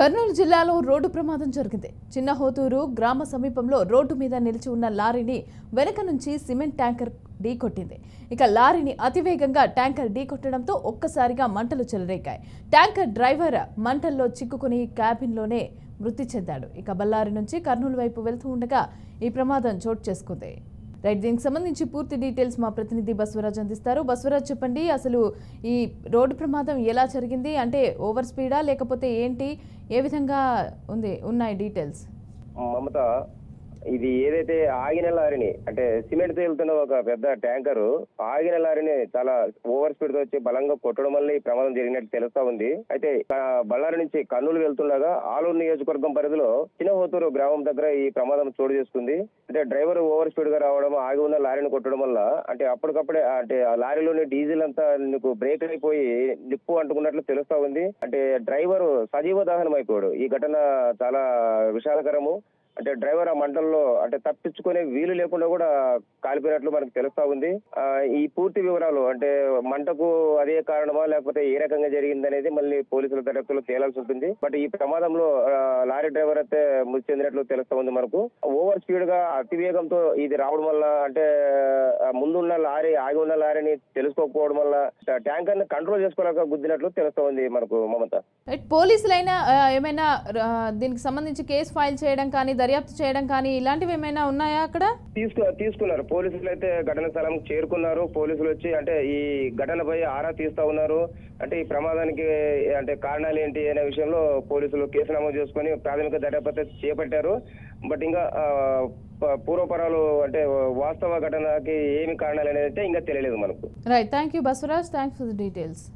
కర్నూలు జిల్లాలో రోడ్డు ప్రమాదం జరిగింది. చిన్నహోతూరు గ్రామ సమీపంలో రోడ్డు మీద నిలిచి ఉన్న లారీని వెనక నుంచి సిమెంట్ ట్యాంకర్ ఢీకొట్టింది. ఇక లారీని అతివేగంగా ట్యాంకర్ ఢీకొట్టడంతో ఒక్కసారిగా మంటలు చెలరేగాయి. ట్యాంకర్ డ్రైవర్ మంటల్లో చిక్కుకుని క్యాబిన్లోనే మృతి చెందాడు. ఇక బళ్ళారి నుంచి కర్నూలు వైపు వెళ్తూ ఉండగా ఈ ప్రమాదం చోటు చేసుకుంది. రైట్, దీనికి సంబంధించి పూర్తి డీటెయిల్స్ మా ప్రతినిధి బస్వరాజ్ అందిస్తారు. బస్వరాజ్, చెప్పండి, అసలు ఈ రోడ్డు ప్రమాదం ఎలా జరిగింది? అంటే ఓవర్ స్పీడా లేకపోతే ఏంటి, ఏ విధంగా ఉన్నాయి డీటెయిల్స్? మమత, ఇది ఏదైతే ఆగిన లారీని అంటే సిమెంట్ తేలుతున్న ఒక పెద్ద ట్యాంకర్ ఆగిన లారీని చాలా ఓవర్ స్పీడ్ తో వచ్చి బలంగా కొట్టడం వల్ల ఈ ప్రమాదం జరిగినట్టు తెలుస్తా ఉంది. అయితే బళ్ళారి నుంచి కర్నూలు వెళ్తుండగా ఆలూరు నియోజకవర్గం పరిధిలో చిన్నహోతూరు గ్రామం దగ్గర ఈ ప్రమాదం చోటు చేసుకుంది. అంటే డ్రైవర్ ఓవర్ స్పీడ్ గా రావడం, ఆగి ఉన్న లారీని కొట్టడం వల్ల అంటే అప్పటికప్పుడే అంటే ఆ లారీలోని డీజిల్ అంతా నీకు బ్రేక్ అయిపోయి నిప్పు అంటుకున్నట్లు తెలుస్తా ఉంది. అంటే డ్రైవర్ సజీవ దహనం అయిపోయాడు. ఈ ఘటన చాలా విషాదకరము. అంటే డ్రైవర్ ఆ మంటల్లో అంటే తప్పించుకునే వీలు లేకుండా కూడా కాలిపోయినట్లు మనకు తెలుస్తా ఉంది. ఈ పూర్తి వివరాలు అంటే మంటకు అదే కారణమా లేకపోతే ఏ రకంగా జరిగింది అనేది మళ్ళీ పోలీసుల దర్యాప్తులో తేలాల్సి ఉంటుంది. బట్ ఈ ప్రమాదంలో లారీ డ్రైవర్ అయితే మృతి చెందినట్లు తెలుస్తా ఉంది మనకు. ఓవర్ స్పీడ్ గా అతివేగంతో ఇది రావడం వల్ల అంటే ముందున్న లారీ ఆగి ఉన్న లారీని తెలుసుకోకపోవడం వల్ల ట్యాంకర్ ని కంట్రోల్ చేసుకోలేక గుద్దినట్లు తెలుస్తా ఉంది మనకు. మమత, పోలీసులైనా ఏమైనా దీనికి సంబంధించి కేసు ఫైల్ చేయడం కానీ దర్యాప్తు చేయడం కానీ ఇలాంటివి ఏమైనా ఉన్నాయా? అక్కడ తీసుకున్నారు పోలీసులు అయితే ఘటన స్థలం చేరుకున్నారు. పోలీసులు వచ్చి అంటే ఈ ఘటనపై ఆరా తీస్తా ఉన్నారు. అంటే ఈ ప్రమాదానికి అంటే కారణాలు ఏంటి అనే విషయంలో పోలీసులు కేసు నమోదు చేసుకుని ప్రాథమిక దర్యాప్తు చేపట్టారు. బట్ ఇంకా పూర్వపరాలు అంటే వాస్తవ ఘటనకి ఏమి కారణాలు అనేది అయితే ఇంకా తెలియలేదు మనకు. Right, thank you Baswaraj, thanks for the details.